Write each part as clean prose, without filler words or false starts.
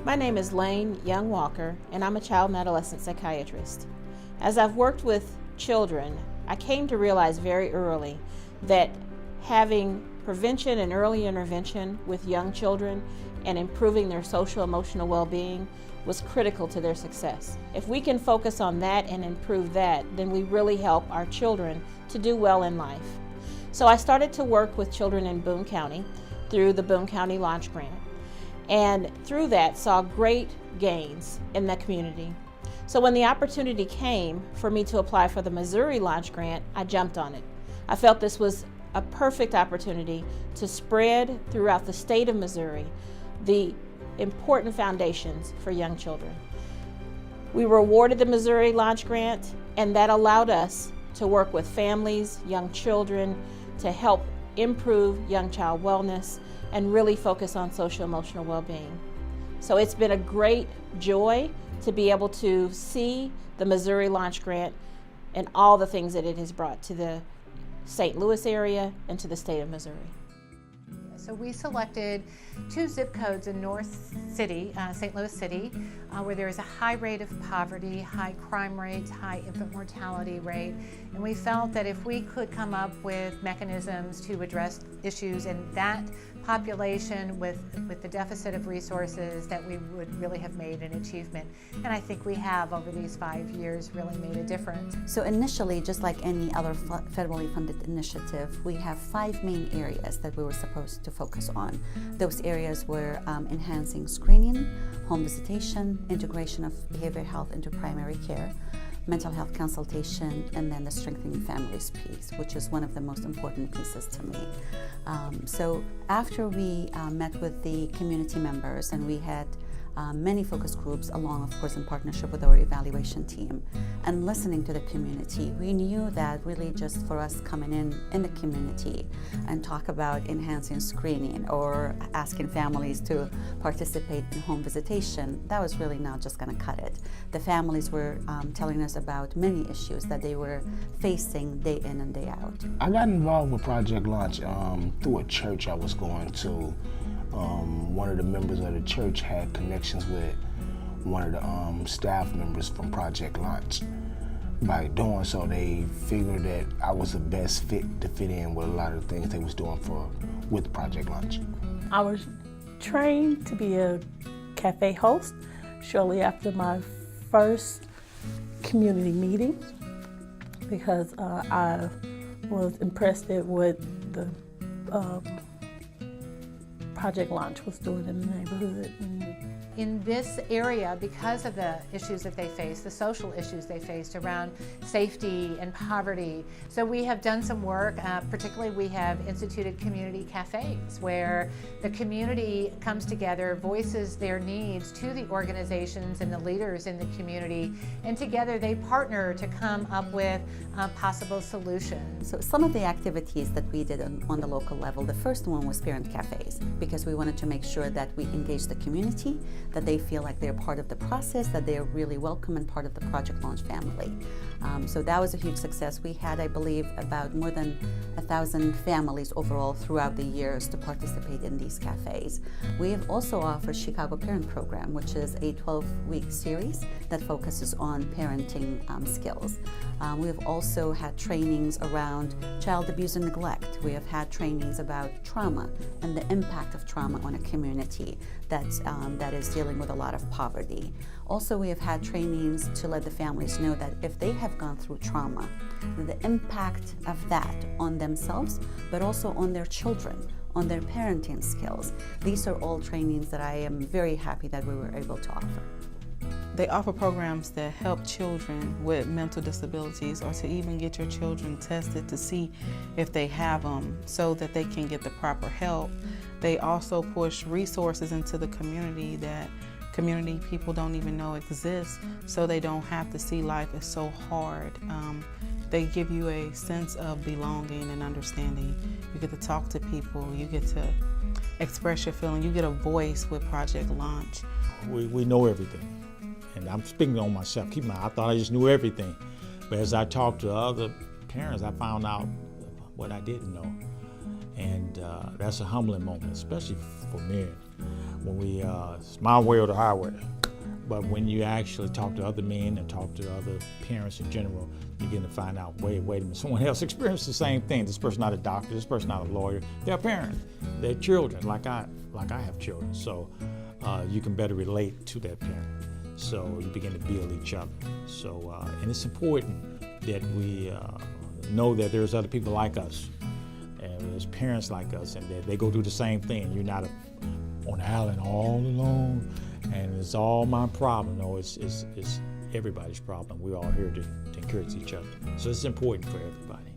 My name is Lane Young Walker, and I'm a child and adolescent psychiatrist. As I've worked with children, I came to realize very early that having prevention and early intervention with young children and improving their social emotional well-being was critical to their success. If we can focus on that and improve that, then we really help our children to do well in life. So I started to work with children in Boone County through the Boone County Launch Grant, and through that saw great gains in the community. So when the opportunity came for me to apply for the Missouri Launch Grant, I jumped on it. I felt this was a perfect opportunity to spread throughout the state of Missouri the important foundations for young children. We were awarded the Missouri Launch Grant, and that allowed us to work with families, young children, to help improve young child wellness and really focus on social emotional well-being. So it's been a great joy to be able to see the Missouri Launch Grant and all the things that it has brought to the St. Louis area and to the state of Missouri. So we selected 2 zip codes in North City, St. Louis City, where there is a high rate of poverty, high crime rates, high infant mortality rate, and we felt that if we could come up with mechanisms to address issues in that population with the deficit of resources, that we would really have made an achievement. And I think we have, over these 5 years, really made a difference. So initially, just like any other federally funded initiative, we have 5 main areas that we were supposed to focus on. Those areas were enhancing screening, home visitation, integration of behavioral health into primary care, mental health consultation, and then the strengthening families piece, which is one of the most important pieces to me. So after we met with the community members, and we had many focus groups, along of course in partnership with our evaluation team, and listening to the community, we knew that really just for us coming in the community and talk about enhancing screening or asking families to participate in home visitation, that was really not just going to cut it. The families were telling us about many issues that they were facing day in and day out. I got involved with Project Launch through a church I was going to. One of the members of the church had connections with one of the staff members from Project Launch. By doing so, they figured that I was the best fit to fit in with a lot of the things they was doing with Project Launch. I was trained to be a cafe host shortly after my first community meeting, because I was impressed with what the Project Launch was doing in the neighborhood. In this area, because of the issues that they face, the social issues they faced around safety and poverty, so we have done some work, particularly we have instituted community cafes where the community comes together, voices their needs to the organizations and the leaders in the community, and together they partner to come up with possible solutions. So some of the activities that we did on the local level, the first one was parent cafes, because we wanted to make sure that we engage the community, that they feel like they're part of the process, that they're really welcome and part of the Project Launch family. So that was a huge success. We had, I believe, about more than 1,000 families overall throughout the years to participate in these cafes. We have also offered Chicago Parent Program, which is a 12-week series that focuses on parenting skills. We have also had trainings around child abuse and neglect. We have had trainings about trauma and the impact of trauma on a community that is dealing with a lot of poverty. Also, we have had trainings to let the families know that if they have gone through trauma, the impact of that on themselves, but also on their children, on their parenting skills. These are all trainings that I am very happy that we were able to offer. They offer programs that help children with mental disabilities, or to even get your children tested to see if they have them so that they can get the proper help. They also push resources into the community that community people don't even know exist, so they don't have to see life as so hard. They give you a sense of belonging and understanding. You get to talk to people, you get to express your feeling, you get a voice with Project Launch. We know everything. And I'm speaking on myself. I thought I just knew everything. But as I talked to other parents, I found out what I didn't know. And that's a humbling moment, especially for men. when we, it's my way or the highway. But when you actually talk to other men and talk to other parents in general, you begin to find out, wait a minute, someone else experienced the same thing. This person's not a doctor, this person's not a lawyer. They're a parent, they're children, like I have children. So you can better relate to that parent. So you begin to build each other. So, and it's important that we know that there's other people like us, and there's parents like us, and that they go through the same thing. You're not on the island all alone, and it's all my problem. No, it's everybody's problem. We're all here to encourage each other. So it's important for everybody.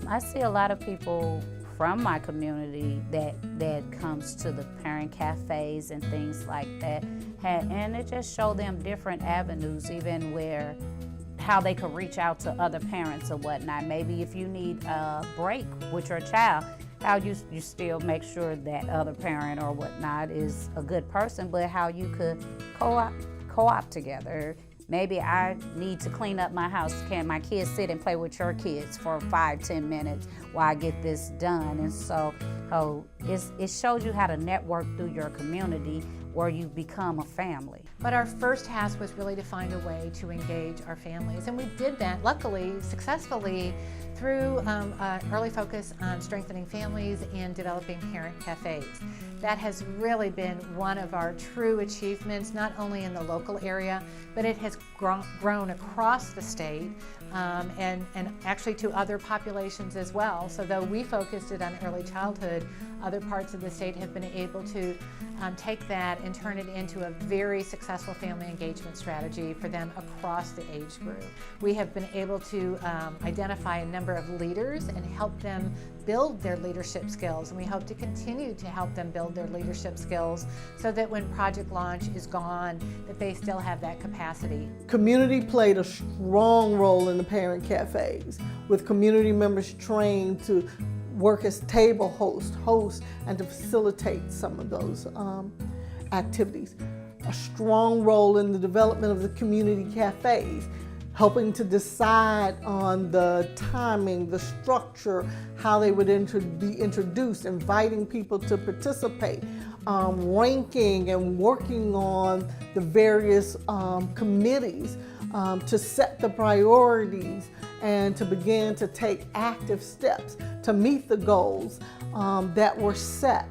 I see a lot of people from my community that comes to the parent cafes and things like that, and it just show them different avenues, even where how they could reach out to other parents or whatnot. Maybe if you need a break with your child, how you still make sure that other parent or whatnot is a good person, but how you could co-op together. Maybe I need to clean up my house. Can my kids sit and play with your kids for 5-10 minutes while I get this done? And so it shows you how to network through your community where you become a family. But our first task was really to find a way to engage our families, and we did that, luckily, successfully, through an early focus on strengthening families and developing parent cafes. That has really been one of our true achievements, not only in the local area, but it has grown across the state and actually to other populations as well. So though we focused it on early childhood, other parts of the state have been able to take that and turn it into a very successful family engagement strategy for them across the age group. We have been able to identify a number of leaders and help them build their leadership skills, and we hope to continue to help them build their leadership skills so that when Project Launch is gone, that they still have that capacity. Community played a strong role in the parent cafes, with community members trained to work as table hosts, and to facilitate some of those activities. A strong role in the development of the community cafes, helping to decide on the timing, the structure, how they would be introduced, inviting people to participate, ranking and working on the various committees to set the priorities and to begin to take active steps to meet the goals that were set